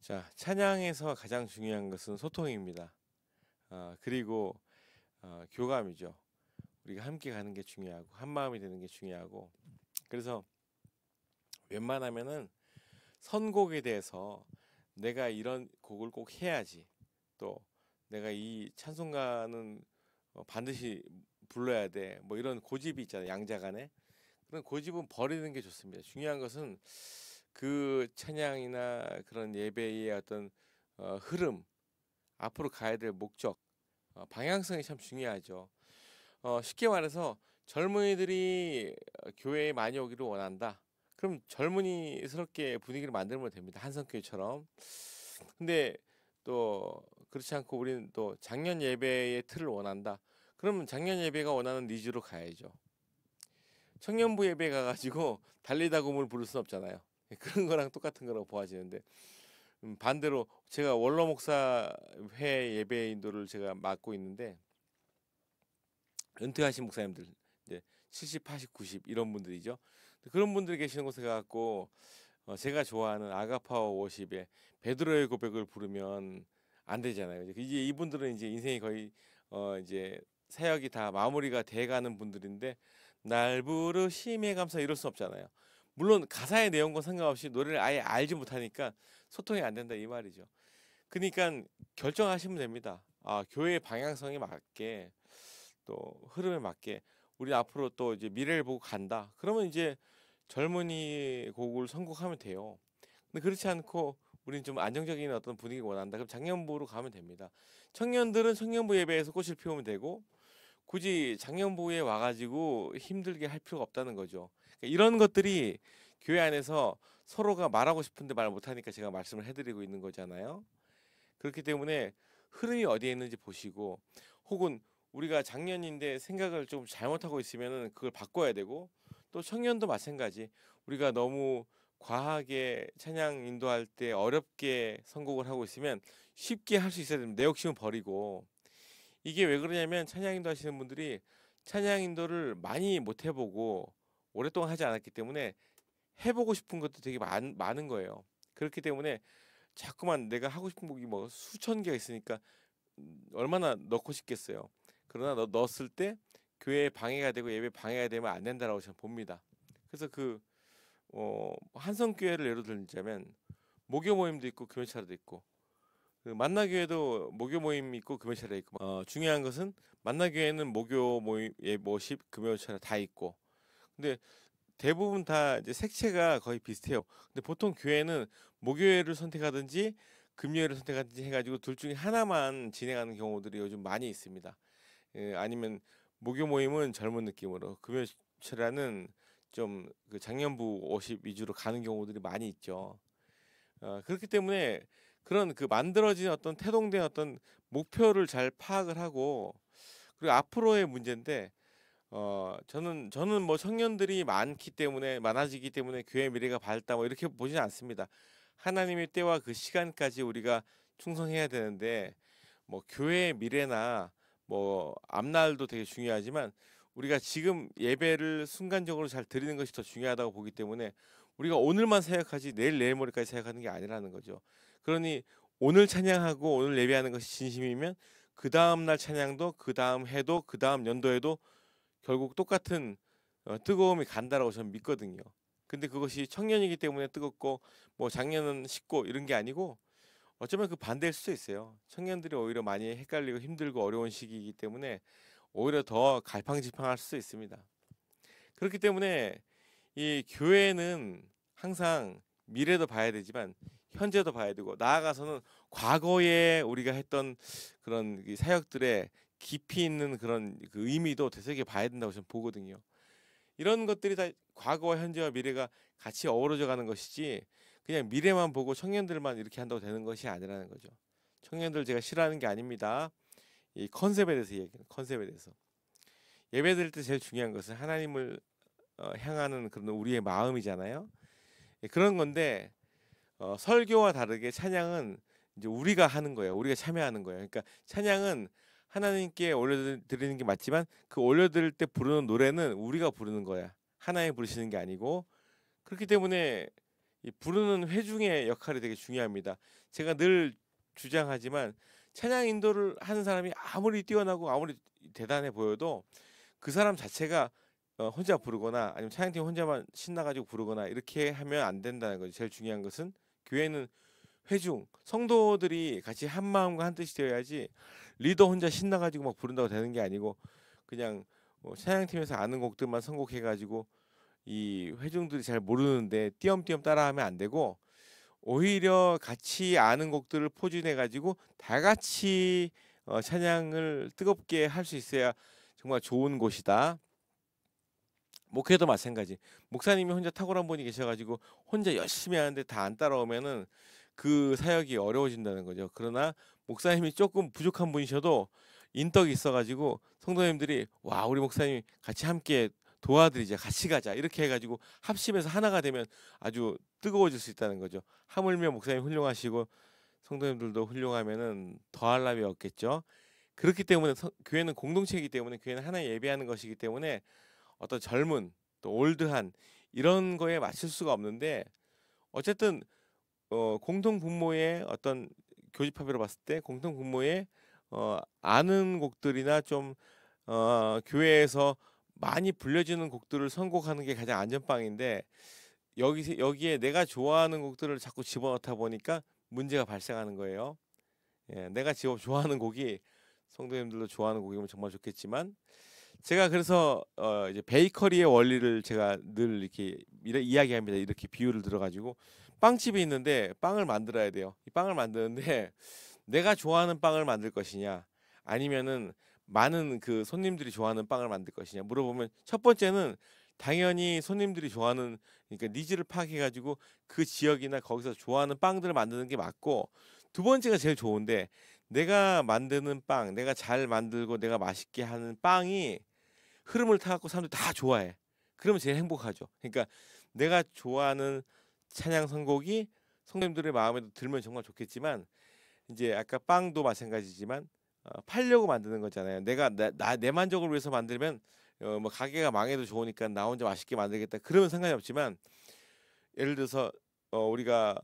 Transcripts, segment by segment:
자, 찬양에서 가장 중요한 것은 소통입니다. 그리고 교감이죠. 우리가 함께 가는 게 중요하고 한 마음이 되는 게 중요하고 그래서 웬만하면은 선곡에 대해서 내가 이런 곡을 꼭 해야지 또 내가 이 찬송가는 반드시 불러야 돼 뭐 이런 고집이 있잖아요 양자간에 그런 고집은 버리는 게 좋습니다. 중요한 것은 그 찬양이나 그런 예배의 어떤 흐름 앞으로 가야 될 목적 방향성이 참 중요하죠. 쉽게 말해서 젊은이들이 교회에 많이 오기를 원한다. 그럼 젊은이스럽게 분위기를 만들면 됩니다. 한성교회처럼. 근데 또 그렇지 않고 우리는 또 작년 예배의 틀을 원한다. 그러면 작년 예배가 원하는 니즈로 가야죠. 청년부 예배 가가지고 달리다 곰을 부를 순 없잖아요. 그런 거랑 똑같은 거라고 보아지는데 반대로 제가 원로 목사회 예배 인도를 제가 맡고 있는데 은퇴하신 목사님들 이제 70, 80, 90 이런 분들이죠. 그런 분들이 계시는 곳에 가갖고 제가 좋아하는 아가파워 워십의 베드로의 고백을 부르면 안 되잖아요. 이제 이분들은 이제 인생이 거의 이제 사역이 다 마무리가 돼가는 분들인데 날 부르심에 감사 이럴 수 없잖아요. 물론 가사의 내용과 상관없이 노래를 아예 알지 못하니까 소통이 안 된다 이 말이죠. 그러니까 결정하시면 됩니다. 교회의 방향성에 맞게 또 흐름에 맞게 우리 앞으로 또 이제 미래를 보고 간다. 그러면 이제 젊은이 곡을 선곡하면 돼요. 근데 그렇지 않고 우리는 좀 안정적인 어떤 분위기 원한다. 그럼 작년부로 가면 됩니다. 청년들은 청년부 예배에서 꽃을 피우면 되고 굳이 작년부에 와가지고 힘들게 할 필요가 없다는 거죠. 그러니까 이런 것들이 교회 안에서 서로가 말하고 싶은데 말 못하니까 제가 말씀을 해드리고 있는 거잖아요. 그렇기 때문에 흐름이 어디에 있는지 보시고 혹은 우리가 작년인데 생각을 좀 잘못하고 있으면은 그걸 바꿔야 되고 또 청년도 마찬가지 우리가 너무 과하게 찬양 인도할 때 어렵게 선곡을 하고 있으면 쉽게 할 수 있어야 됩니다. 내 욕심은 버리고 이게 왜 그러냐면 찬양 인도 하시는 분들이 찬양 인도를 많이 못 해보고 오랫동안 하지 않았기 때문에 해보고 싶은 것도 되게 많은 거예요. 그렇기 때문에 자꾸만 내가 하고 싶은 곡이 뭐 수천 개가 있으니까 얼마나 넣고 싶겠어요. 그러나 넣었을 때 교회에 방해가 되고 예배 방해가 되면 안 된다라고 저는 봅니다. 그래서 한성교회를 예로 들자면 목요 모임도 있고 금요차례도 있고 그 만나교회도 목요 모임 있고 금요차례 있고 중요한 것은 만나교회는 목요 모임 예모십 금요차례 다 있고 근데 대부분 다 이제 색채가 거의 비슷해요. 근데 보통 교회는 목요일을 선택하든지 금요일을 선택하든지 해가지고 둘 중에 하나만 진행하는 경우들이 요즘 많이 있습니다. 아니면 목요 모임은 젊은 느낌으로 금요일은 좀 그 장년부 50 위주로 가는 경우들이 많이 있죠. 그렇기 때문에 그런 그 만들어진 어떤 태동된 어떤 목표를 잘 파악을 하고 그리고 앞으로의 문제인데 저는 뭐 청년들이 많아지기 때문에 교회 미래가 밝다 뭐 이렇게 보지는 않습니다. 하나님의 때와 그 시간까지 우리가 충성해야 되는데 뭐 교회의 미래나 뭐 앞날도 되게 중요하지만 우리가 지금 예배를 순간적으로 잘 드리는 것이 더 중요하다고 보기 때문에 우리가 오늘만 생각하지 내일 모레까지 생각하는 게 아니라는 거죠. 그러니 오늘 찬양하고 오늘 예배하는 것이 진심이면 그 다음 날 찬양도 그 다음 해도 그 다음 연도에도 결국 똑같은 뜨거움이 간다라고 저는 믿거든요. 근데 그것이 청년이기 때문에 뜨겁고 뭐 작년은 식고 이런 게 아니고 어쩌면 그 반대일 수도 있어요. 청년들이 오히려 많이 헷갈리고 힘들고 어려운 시기이기 때문에 오히려 더 갈팡질팡할 수도 있습니다. 그렇기 때문에 이 교회는 항상 미래도 봐야 되지만 현재도 봐야 되고 나아가서는 과거에 우리가 했던 그런 이 사역들의 깊이 있는 그런 그 의미도 되새겨 봐야 된다고 저는 보거든요. 이런 것들이 다 과거와 현재와 미래가 같이 어우러져 가는 것이지 그냥 미래만 보고 청년들만 이렇게 한다고 되는 것이 아니라는 거죠. 청년들 제가 싫어하는 게 아닙니다. 이 컨셉에 대해서 얘기해요. 컨셉에 대해서. 예배 드릴 때 제일 중요한 것은 하나님을 향하는 그런 우리의 마음이잖아요. 예, 그런 건데 설교와 다르게 찬양은 이제 우리가 하는 거예요. 우리가 참여하는 거예요. 그러니까 찬양은 하나님께 올려드리는 게 맞지만 그 올려드릴 때 부르는 노래는 우리가 부르는 거야. 하나님 부르시는 게 아니고 그렇기 때문에 이 부르는 회중의 역할이 되게 중요합니다. 제가 늘 주장하지만 찬양 인도를 하는 사람이 아무리 뛰어나고 아무리 대단해 보여도 그 사람 자체가 혼자 부르거나 아니면 찬양팀 혼자만 신나 가지고 부르거나 이렇게 하면 안 된다는 거죠. 제일 중요한 것은 교회는 회중, 성도들이 같이 한 마음과 한 뜻이 되어야지 리더 혼자 신나 가지고 막 부른다고 되는 게 아니고 그냥 찬양팀에서 아는 곡들만 선곡해 가지고 이 회중들이 잘 모르는데 띄엄띄엄 따라하면 안 되고 오히려 같이 아는 곡들을 포진해 가지고 다 같이 찬양을 뜨겁게 할 수 있어야 정말 좋은 곳이다. 목회도 마찬가지. 목사님이 혼자 탁월한 분이 계셔 가지고 혼자 열심히 하는데 다 안 따라오면은 그 사역이 어려워진다는 거죠. 그러나 목사님이 조금 부족한 분이셔도 인덕이 있어 가지고 성도님들이 "와 우리 목사님 같이 함께 도와드리자. 같이 가자." 이렇게 해 가지고 합심해서 하나가 되면 아주 뜨거워질 수 있다는 거죠. 하물며 목사님 훌륭하시고 성도님들도 훌륭하면은 더할 나위 없겠죠. 그렇기 때문에 교회는 공동체이기 때문에 교회는 하나님 예배하는 것이기 때문에 어떤 젊은 또 올드한 이런 거에 맞출 수가 없는데 어쨌든 공통 분모의 어떤 교집합으로 봤을 때 공통 분모의 아는 곡들이나 좀 교회에서 많이 불려지는 곡들을 선곡하는 게 가장 안전빵인데 여기에 내가 좋아하는 곡들을 자꾸 집어넣다 보니까 문제가 발생하는 거예요. 예, 내가 좋아하는 곡이 성도님들도 좋아하는 곡이면 정말 좋겠지만 제가 그래서 이제 베이커리의 원리를 제가 늘 이렇게 이야기합니다. 이렇게 비유를 들어 가지고 빵집이 있는데 빵을 만들어야 돼요. 이 빵을 만드는데 내가 좋아하는 빵을 만들 것이냐 아니면은 많은 그 손님들이 좋아하는 빵을 만들 것이냐 물어보면 첫 번째는 당연히 손님들이 좋아하는 그러니까 니즈를 파악해 가지고 그 지역이나 거기서 좋아하는 빵들을 만드는 게 맞고 두 번째가 제일 좋은데 내가 만드는 빵, 내가 잘 만들고 내가 맛있게 하는 빵이 흐름을 타 갖고 사람들이 다 좋아해. 그러면 제일 행복하죠. 그러니까 내가 좋아하는 찬양 선곡이 성도님들의 마음에도 들면 정말 좋겠지만 이제 아까 빵도 마찬가지지만 팔려고 만드는 거잖아요. 내가 내 만족을 위해서 만들면 뭐 가게가 망해도 좋으니까 나 혼자 맛있게 만들겠다. 그러면 상관이 없지만 예를 들어서 우리가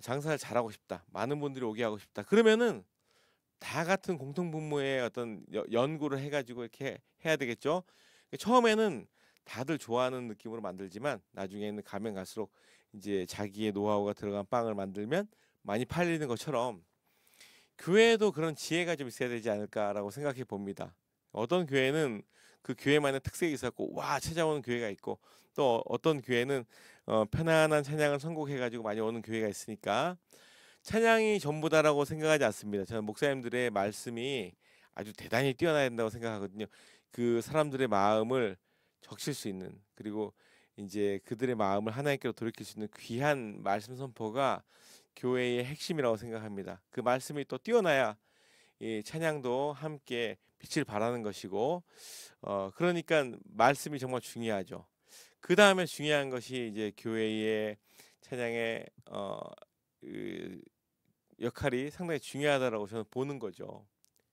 장사를 잘하고 싶다. 많은 분들이 오게 하고 싶다. 그러면은 다 같은 공통 분모의 어떤 연구를 해 가지고 이렇게 해야 되겠죠. 처음에는 다들 좋아하는 느낌으로 만들지만 나중에는 가면 갈수록 이제 자기의 노하우가 들어간 빵을 만들면 많이 팔리는 것처럼 교회에도 그런 지혜가 좀 있어야 되지 않을까라고 생각해 봅니다. 어떤 교회는 그 교회만의 특색이 있었고 와 찾아오는 교회가 있고 또 어떤 교회는 편안한 찬양을 선곡해 가지고 많이 오는 교회가 있으니까 찬양이 전부다라고 생각하지 않습니다. 저는 목사님들의 말씀이 아주 대단히 뛰어나야 된다고 생각하거든요. 그 사람들의 마음을 적실 수 있는 그리고 이제 그들의 마음을 하나님께로 돌이킬 수 있는 귀한 말씀 선포가 교회의 핵심이라고 생각합니다. 그 말씀이 또 뛰어나야 이 찬양도 함께 빛을 발하는 것이고 그러니까 말씀이 정말 중요하죠. 그다음에 중요한 것이 이제 교회의 찬양의 그 역할이 상당히 중요하다라고 저는 보는 거죠.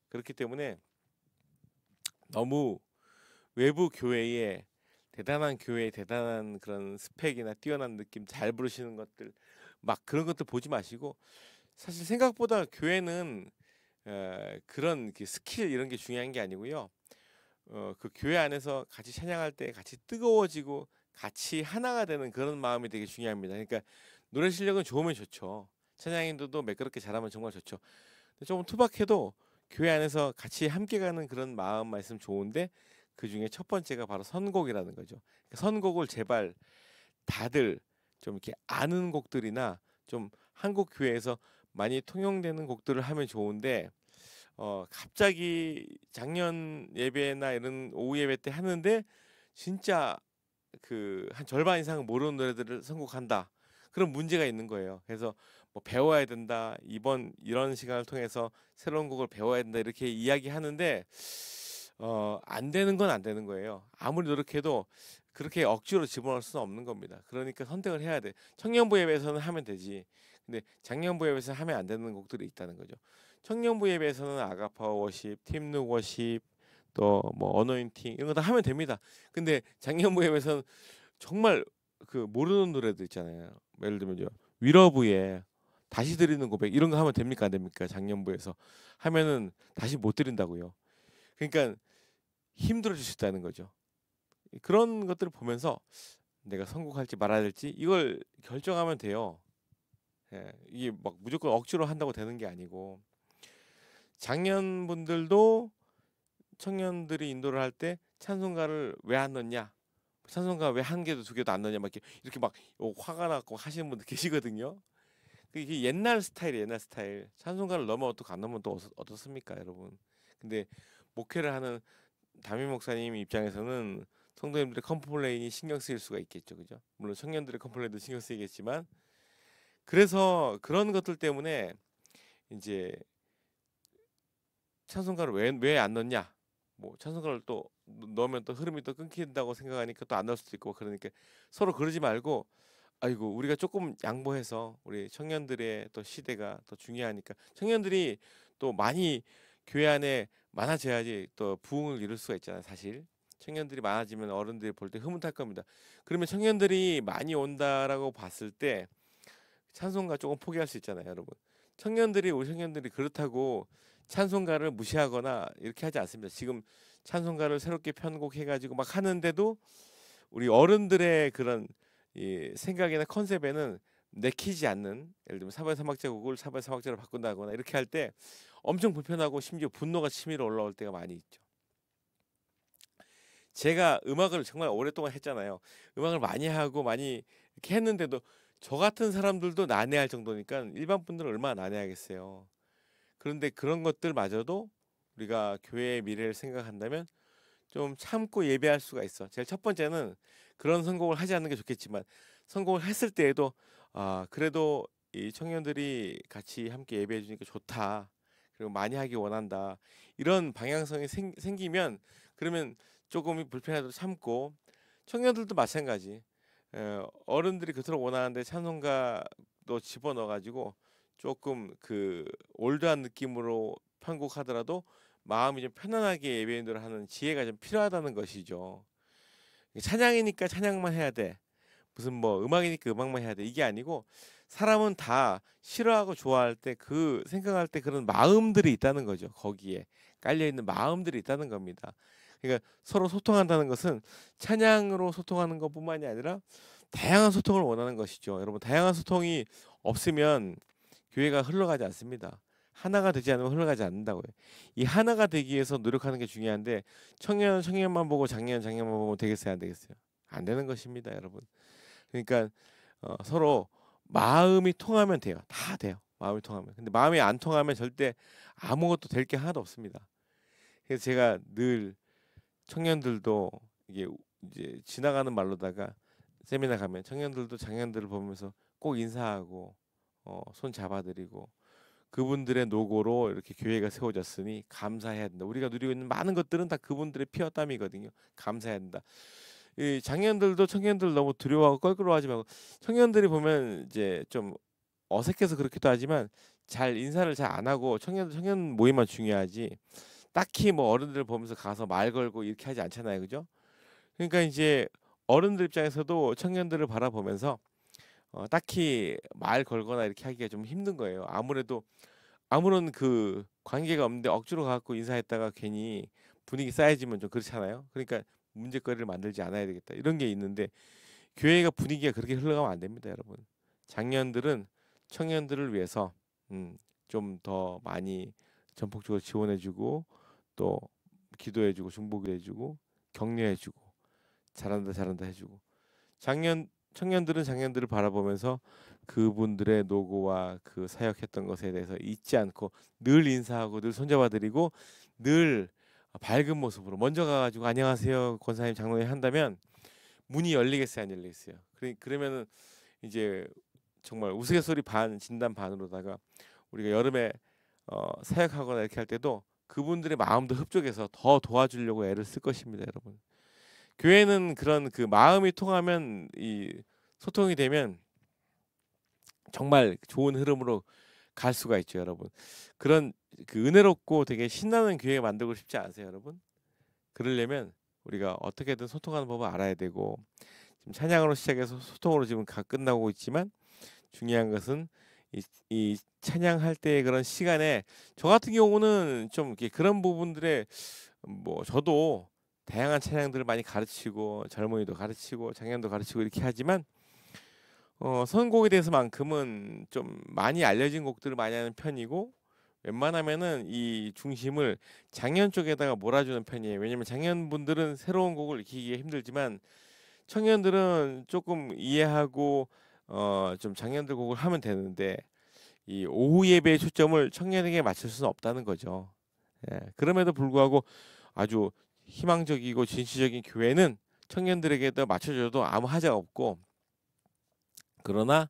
그렇기 때문에 너무 외부 교회에 대단한 교회에 대단한 그런 스펙이나 뛰어난 느낌 잘 부르시는 것들 막 그런 것들 보지 마시고 사실 생각보다 교회는 그런 스킬 이런 게 중요한 게 아니고요. 그 교회 안에서 같이 찬양할 때 같이 뜨거워지고 같이 하나가 되는 그런 마음이 되게 중요합니다. 그러니까 노래 실력은 좋으면 좋죠. 찬양인도도 매끄럽게 잘하면 정말 좋죠. 근데 조금 투박해도 교회 안에서 같이 함께 가는 그런 마음만 있으면 좋은데 그 중에 첫 번째가 바로 선곡이라는 거죠. 선곡을 제발 다들 좀 이렇게 아는 곡들이나 좀 한국 교회에서 많이 통용되는 곡들을 하면 좋은데 갑자기 작년 예배나 이런 오후 예배 때 하는데 진짜 그 한 절반 이상은 모르는 노래들을 선곡한다. 그런 문제가 있는 거예요. 그래서 뭐 배워야 된다. 이번 이런 시간을 통해서 새로운 곡을 배워야 된다. 이렇게 이야기하는데 안 되는 건 안 되는 거예요. 아무리 노력해도 그렇게 억지로 집어넣을 수는 없는 겁니다. 그러니까 선택을 해야 돼. 청년부 예배에서는 하면 되지. 근데 장년부 예배에서 하면 안 되는 곡들이 있다는 거죠. 청년부 예배에서는 아가파 워십, 팀룩 워십, 또 뭐 어노인팅 이런 거 다 하면 됩니다. 근데 장년부 예배에서는 정말 그 모르는 노래들 있잖아요. 예를 들면 위러브에 다시 드리는 고백 이런 거 하면 됩니까 안 됩니까? 작년부에서 하면은 다시 못 드린다고요. 그러니까 힘들어질 수 있다는 거죠. 그런 것들을 보면서 내가 선곡할지 말아야 될지 이걸 결정하면 돼요. 예, 이게 막 무조건 억지로 한다고 되는 게 아니고 작년 분들도 청년들이 인도를 할 때 찬송가를 왜 안 넣냐? 찬송가 왜 한 개도 두 개도 안 넣냐? 막 이렇게 막 화가 나고 하시는 분들 계시거든요. 이게 옛날 스타일이에요, 옛날 스타일. 찬송가를 넣으면 어떻고 안 넣으면 또 어떻습니까, 여러분? 근데 목회를 하는 담임 목사님 입장에서는 성도님들의 컴플레인이 신경 쓰일 수가 있겠죠, 그죠? 물론 청년들의 컴플레인도 신경 쓰이겠지만, 그래서 그런 것들 때문에 이제 찬송가를 왜 안 넣냐? 뭐 찬송가를 또 넣으면 또 흐름이 또 끊긴다고 생각하니까 또 안 넣을 수도 있고 그러니까 서로 그러지 말고 아이고 우리가 조금 양보해서 우리 청년들의 또 시대가 더 중요하니까 청년들이 또 많이 교회 안에 많아져야지 또 부흥을 이룰 수가 있잖아요. 사실 청년들이 많아지면 어른들이 볼 때 흐뭇할 겁니다. 그러면 청년들이 많이 온다라고 봤을 때 찬송가 조금 포기할 수 있잖아요, 여러분. 우리 청년들이 그렇다고 찬송가를 무시하거나 이렇게 하지 않습니다. 지금 찬송가를 새롭게 편곡해가지고 막 하는데도 우리 어른들의 그런 이 생각이나 컨셉에는 내키지 않는 예를 들면 사바의 사막제국을 사바의 사막제로 바꾼다거나 이렇게 할 때 엄청 불편하고 심지어 분노가 치밀어 올라올 때가 많이 있죠. 제가 음악을 정말 오랫동안 했잖아요. 음악을 많이 하고 많이 이렇게 했는데도 저 같은 사람들도 난해할 정도니까 일반 분들은 얼마나 난해하겠어요. 그런데 그런 것들마저도 우리가 교회의 미래를 생각한다면 좀 참고 예배할 수가 있어. 제일 첫 번째는 그런 선곡을 하지 않는 게 좋겠지만 선곡을 했을 때에도 아 그래도 이 청년들이 같이 함께 예배해 주니까 좋다. 그리고 많이 하기 원한다. 이런 방향성이 생기면 그러면 조금 불편해도 참고 청년들도 마찬가지. 어른들이 그토록 원하는데 찬송가도 집어넣어 가지고 조금 그 올드한 느낌으로 편곡하더라도 마음이 좀 편안하게 예배인들을 하는 지혜가 좀 필요하다는 것이죠. 찬양이니까 찬양만 해야 돼. 무슨 뭐 음악이니까 음악만 해야 돼. 이게 아니고 사람은 다 싫어하고 좋아할 때 그 생각할 때 그런 마음들이 있다는 거죠. 거기에 깔려 있는 마음들이 있다는 겁니다. 그러니까 서로 소통한다는 것은 찬양으로 소통하는 것뿐만이 아니라 다양한 소통을 원하는 것이죠. 여러분 다양한 소통이 없으면 교회가 흘러가지 않습니다. 하나가 되지 않으면 흘러가지 않는다고요. 이 하나가 되기 위해서 노력하는 게 중요한데 청년만 보고 작년만 보고 되겠어요, 안 되겠어요? 안 되는 것입니다, 여러분. 그러니까 서로 마음이 통하면 돼요. 다 돼요. 마음이 통하면. 근데 마음이 안 통하면 절대 아무것도 될 게 하나도 없습니다. 그래서 제가 늘 청년들도 이게 이제 지나가는 말로다가 세미나 가면 청년들도 작년들을 보면서 꼭 인사하고 손 잡아드리고 그분들의 노고로 이렇게 교회가 세워졌으니 감사해야 된다. 우리가 누리고 있는 많은 것들은 다 그분들의 피와 땀이거든요. 감사해야 된다. 이 작년들도 청년들 너무 두려워하고 껄끄러워하지 말고 청년들이 보면 이제 좀 어색해서 그렇기도 하지만 잘 인사를 잘 안 하고 청년 모임만 중요하지 딱히 뭐 어른들 보면서 가서 말 걸고 이렇게 하지 않잖아요, 그죠? 그러니까 이제 어른들 입장에서도 청년들을 바라보면서 딱히 말 걸거나 이렇게 하기가 좀 힘든 거예요. 아무래도 아무런 그 관계가 없는데 억지로 가갖고 인사했다가 괜히 분위기 쌓여지면 좀 그렇잖아요. 그러니까 문제거리를 만들지 않아야 되겠다. 이런 게 있는데 교회가 분위기가 그렇게 흘러가면 안 됩니다, 여러분. 장년들은 청년들을 위해서 좀 더 많이 전폭적으로 지원해주고 또 기도해주고 중보기도해주고 격려해주고 잘한다 해주고 청년들은 장년들을 바라보면서 그분들의 노고와 그 사역했던 것에 대해서 잊지 않고 늘 인사하고 늘 손잡아드리고 늘 밝은 모습으로 먼저 가가지고 안녕하세요 권사님 장로님 한다면 문이 열리겠어요 안 열리겠어요? 그러면은 이제 정말 우스갯소리 반 진담 반으로다가 우리가 여름에 사역하거나 이렇게 할 때도 그분들의 마음도 흡족해서 더 도와주려고 애를 쓸 것입니다, 여러분. 교회는 그런 그 마음이 통하면 이 소통이 되면 정말 좋은 흐름으로 갈 수가 있죠, 여러분. 그런 그 은혜롭고 되게 신나는 교회 만들고 싶지 않으세요, 여러분? 그러려면 우리가 어떻게든 소통하는 법을 알아야 되고 지금 찬양으로 시작해서 소통으로 지금 끝나고 있지만 중요한 것은 이 찬양할 때의 그런 시간에 저 같은 경우는 좀 이렇게 그런 부분들에 뭐 저도 다양한 찬양들을 많이 가르치고 젊은이도 가르치고 장년도 가르치고 이렇게 하지만 선곡에 대해서만큼은 좀 많이 알려진 곡들을 많이 하는 편이고 웬만하면은 이 중심을 장년 쪽에다가 몰아주는 편이에요. 왜냐면 장년분들은 새로운 곡을 익히기가 힘들지만 청년들은 조금 이해하고 좀 장년들 곡을 하면 되는데 이 오후 예배의 초점을 청년에게 맞출 수는 없다는 거죠. 예. 그럼에도 불구하고 아주 희망적이고 진취적인 교회는 청년들에게도 맞춰줘도 아무 하자가 없고 그러나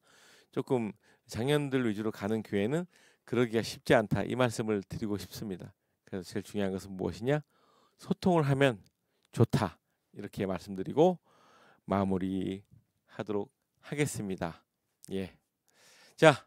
조금 장년들 위주로 가는 교회는 그러기가 쉽지 않다. 이 말씀을 드리고 싶습니다. 그래서 제일 중요한 것은 무엇이냐? 소통을 하면 좋다. 이렇게 말씀드리고 마무리하도록 하겠습니다. 예. 자,